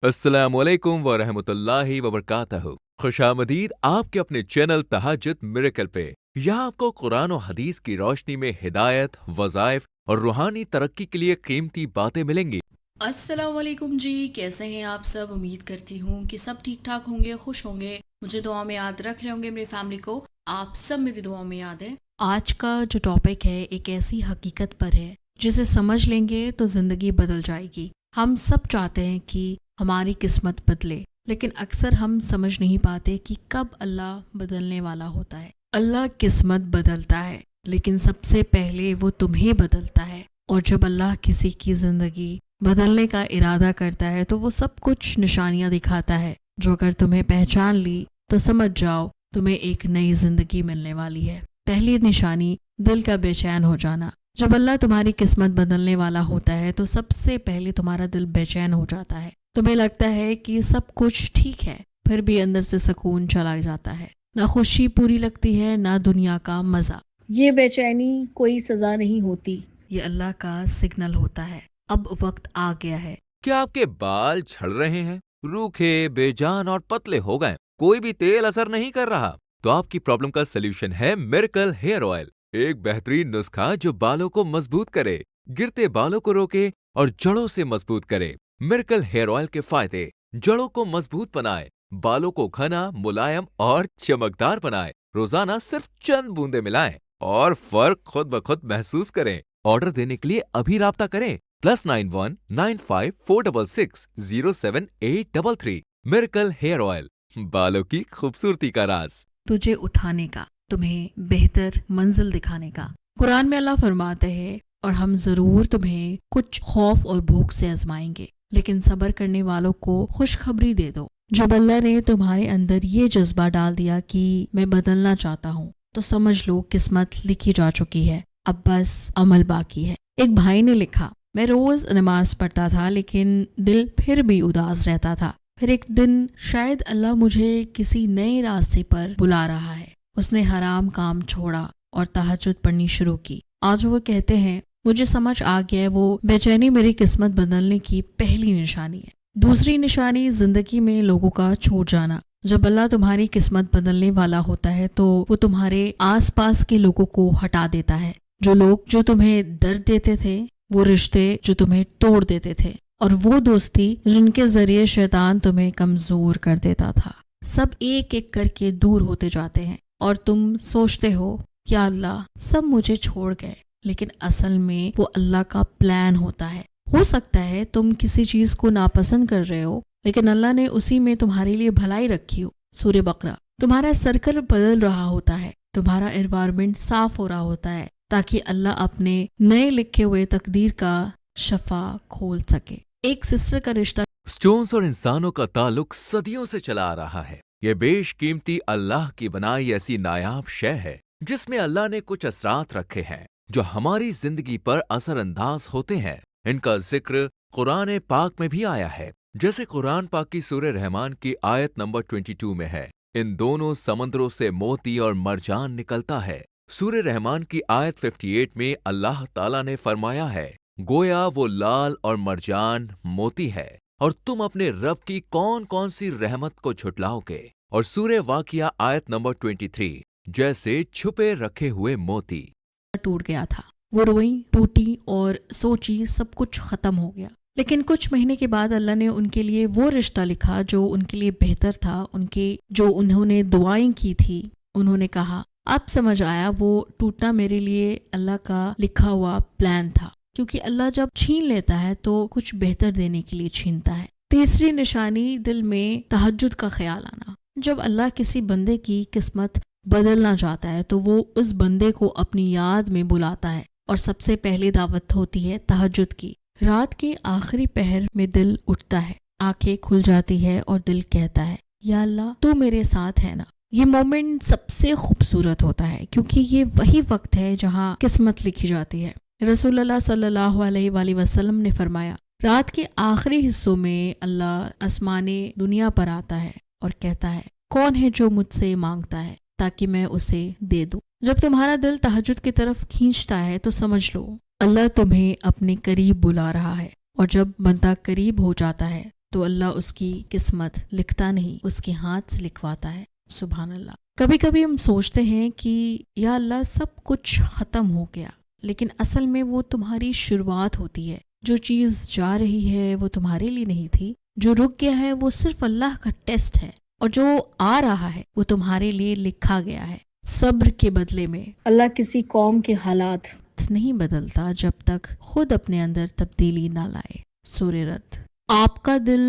अस्सलामुअलैकुम वरहमतुल्लाहि वबरकातहू। खुशामदीद आपके अपने चैनल तहज्जुद मिरेकल पे। यहाँ आपको कुरान और हदीस की रोशनी में हिदायत, वज़ाइफ और रूहानी तरक्की के लिए कीमती बातें मिलेंगी। अस्सलाम वालेकुम जी, कैसे हैं आप सब। उम्मीद करती हूँ कि सब ठीक ठाक होंगे, खुश होंगे, मुझे दुआ में याद रख रहे होंगे, मेरी फैमिली को आप सब मेरी दुआ में याद है। आज का जो टॉपिक है एक ऐसी हकीकत पर है जिसे समझ लेंगे तो ज़िंदगी बदल जाएगी। हम सब चाहते हैं कि हमारी किस्मत बदले, लेकिन अक्सर हम समझ नहीं पाते कि कब अल्लाह बदलने वाला होता है। अल्लाह किस्मत बदलता है, लेकिन सबसे पहले वो तुम्हें बदलता है। और जब अल्लाह किसी की ज़िंदगी बदलने का इरादा करता है तो वो सब कुछ निशानियां दिखाता है, जो अगर तुम्हें पहचान ली तो समझ जाओ तुम्हें एक नई जिंदगी मिलने वाली है। पहली निशानी, दिल का बेचैन हो जाना। जब अल्लाह तुम्हारी किस्मत बदलने वाला होता है तो सबसे पहले तुम्हारा दिल बेचैन हो जाता है। तुम्हें लगता है कि सब कुछ ठीक है, फिर भी अंदर से सुकून चला जाता है। ना खुशी पूरी लगती है, ना दुनिया का मजा। ये बेचैनी कोई सजा नहीं होती, ये अल्लाह का सिग्नल होता है। अब वक्त आ गया है। क्या आपके बाल झड़ रहे हैं, रूखे, बेजान और पतले हो गए, कोई भी तेल असर नहीं कर रहा? तो आपकी प्रॉब्लम का सलूशन है मिरेकल हेयर ऑयल। एक बेहतरीन नुस्खा जो बालों को मजबूत करे, गिरते बालों को रोके और जड़ों से मजबूत करे। मिरेकल हेयर ऑयल के फायदे: जड़ों को मजबूत बनाए, बालों को घना, मुलायम और चमकदार बनाए। रोजाना सिर्फ चंद बूंदे मिलाएं और फर्क खुद ब खुद महसूस करें। ऑर्डर देने के लिए अभी राब्ता करें +919546607833। मिरेकल हेयर ऑयल, बालों की खूबसूरती का राज। तुझे उठाने का, तुम्हें बेहतर मंजिल दिखाने का। कुरान में अल्लाह फरमाते हैं, और हम जरूर तुम्हें कुछ खौफ और भूख से आजमाएंगे, लेकिन सब्र करने वालों को खुशखबरी दे दो। जब अल्लाह ने तुम्हारे अंदर ये जज्बा डाल दिया कि मैं बदलना चाहता हूँ, तो समझ लो किस्मत लिखी जा चुकी है, अब बस अमल बाकी है। एक भाई ने लिखा, मैं रोज नमाज पढ़ता था लेकिन दिल फिर भी उदास रहता था। फिर एक दिन शायद अल्लाह मुझे किसी नए रास्ते पर बुला रहा है। उसने हराम काम छोड़ा और तहज्जुद पढ़नी शुरू की। आज वो कहते हैं, मुझे समझ आ गया है वो बेचैनी मेरी किस्मत बदलने की पहली निशानी है। दूसरी निशानी, जिंदगी में लोगों का छूट जाना। जब अल्लाह तुम्हारी किस्मत बदलने वाला होता है तो वो तुम्हारे आसपास के लोगों को हटा देता है। जो लोग जो तुम्हें दर्द देते थे, वो रिश्ते जो तुम्हें तोड़ देते थे, और वो दोस्ती जिनके जरिए शैतान तुम्हें कमजोर कर देता था, सब एक एक करके दूर होते जाते हैं। और तुम सोचते हो, या अल्लाह सब मुझे छोड़ गए, लेकिन असल में वो अल्लाह का प्लान होता है। हो सकता है तुम किसी चीज को नापसंद कर रहे हो, लेकिन अल्लाह ने उसी में तुम्हारे लिए भलाई रखी हो। सूरह बकरा। तुम्हारा सर्कल बदल रहा होता है, तुम्हारा एनवायरनमेंट साफ हो रहा होता है, ताकि अल्लाह अपने नए लिखे हुए तकदीर का शफा खोल सके। एक सिस्टर का रिश्ता। स्टोन्स और इंसानों का ताल्लुक सदियों से चला आ रहा है। ये बेशकीमती अल्लाह की बनाई ऐसी नायाब शय है जिसमें अल्लाह ने कुछ असरात रखे हैं जो हमारी जिंदगी पर असरअंदाज होते हैं। इनका जिक्र कुरान पाक में भी आया है, जैसे कुरान पाक की सूरह रहमान की आयत नंबर 22 में है, इन दोनों समंदरों से मोती और मरजान निकलता है। सूरह रहमान की आयत 58 में अल्लाह ताला ने फरमाया है, गोया वो लाल और मरजान मोती है, और तुम अपने रब की कौन कौन सी रहमत को झुटलाओगे। और सूरह वाकिया आयत नंबर 23, जैसे छुपे रखे हुए मोती। टूट गया था, वो रोई, टूटी और सोची सब कुछ खत्म हो गया। लेकिन कुछ महीने के बाद अल्लाह ने उनके लिए वो रिश्ता लिखा जो उनके लिए बेहतर था। उनके जो उन्होंने दुआएं की थी, उन्होंने कहा, अब समझ आया वो टूटना मेरे लिए अल्लाह का लिखा हुआ प्लान था, क्योंकि अल्लाह जब छीन लेता है तो कुछ बेहतर देने के लिए छीनता है। तीसरी निशानी, दिल में तहज्जुद का ख्याल आना। जब अल्लाह किसी बंदे की किस्मत बदलना चाहता है तो वो उस बंदे को अपनी याद में बुलाता है, और सबसे पहले दावत होती है तहज्जुद की। रात के आखिरी पहर में दिल उठता है, आंखें खुल जाती है और दिल कहता है, या अल्लाह तू मेरे साथ है ना। ये मोमेंट सबसे खूबसूरत होता है, क्योंकि ये वही वक्त है जहाँ किस्मत लिखी जाती है। रसूलुल्लाह सल्लल्लाहु अलैहि वसल्लम ने फरमाया, रात के आखिरी हिस्सों में अल्लाह आसमाने दुनिया पर आता है और कहता है, कौन है जो मुझसे मांगता है ताकि मैं उसे दे दूं। जब तुम्हारा दिल तहज्जुद की तरफ खींचता है तो समझ लो अल्लाह तुम्हें अपने करीब बुला रहा है, और जब बंदा करीब हो जाता है تو اللہ اس کی قسمت لکھتا نہیں، اس کے ہاتھ سے لکھواتا ہے۔ سبحان اللہ۔ کبھی کبھی ہم سوچتے ہیں کہ یا اللہ سب کچھ ختم ہو گیا، لیکن اصل میں وہ تمہاری شروعات ہوتی ہے۔ جو چیز جا رہی ہے وہ تمہارے لیے نہیں تھی، جو رک گیا ہے وہ صرف اللہ کا ٹیسٹ ہے، اور جو آ رہا ہے وہ تمہارے لیے لکھا گیا ہے۔ صبر کے بدلے میں اللہ کسی قوم کے حالات نہیں بدلتا جب تک خود اپنے اندر تبدیلی نہ لائے۔ سورہ رد۔ آپ کا دل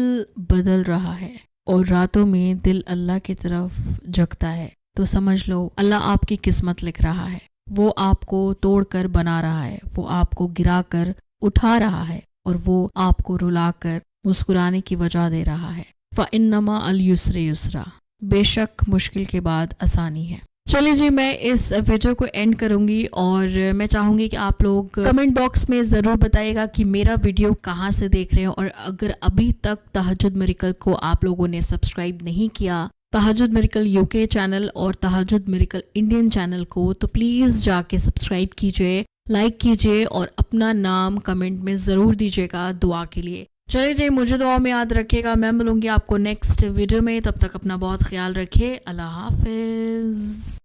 بدل رہا ہے اور راتوں میں دل اللہ کی طرف جھکتا ہے، تو سمجھ لو اللہ آپ کی قسمت لکھ رہا ہے۔ وہ آپ کو توڑ کر بنا رہا ہے، وہ آپ کو گرا کر اٹھا رہا ہے، اور وہ آپ کو رلا کر مسکرانے کی وجہ دے رہا ہے۔ فَإِنَّمَا الْيُسْرِ يُسْرًا، بے شک مشکل کے بعد آسانی ہے۔ چلیے جی، میں اس ویڈیو کو اینڈ کروں گی، اور میں چاہوں گی کہ آپ لوگ کمنٹ باکس میں ضرور بتائیے گا کہ میرا ویڈیو کہاں سے دیکھ رہے ہیں، اور اگر ابھی تک تہجد میریکل کو آپ لوگوں نے سبسکرائب نہیں کیا، تہجد میریکل UK چینل اور تہجد میریکل انڈین چینل کو، تو پلیز جا کے سبسکرائب کیجئے، لائک کیجئے، اور اپنا نام کمنٹ میں ضرور دیجئے گا دعا کے لیے۔ چلیے جی، مجھے دعا میں یاد رکھیے گا۔ میں ملوں گی آپ کو نیکسٹ ویڈیو میں، تب تک اپنا بہت خیال رکھیے۔ اللہ حافظ۔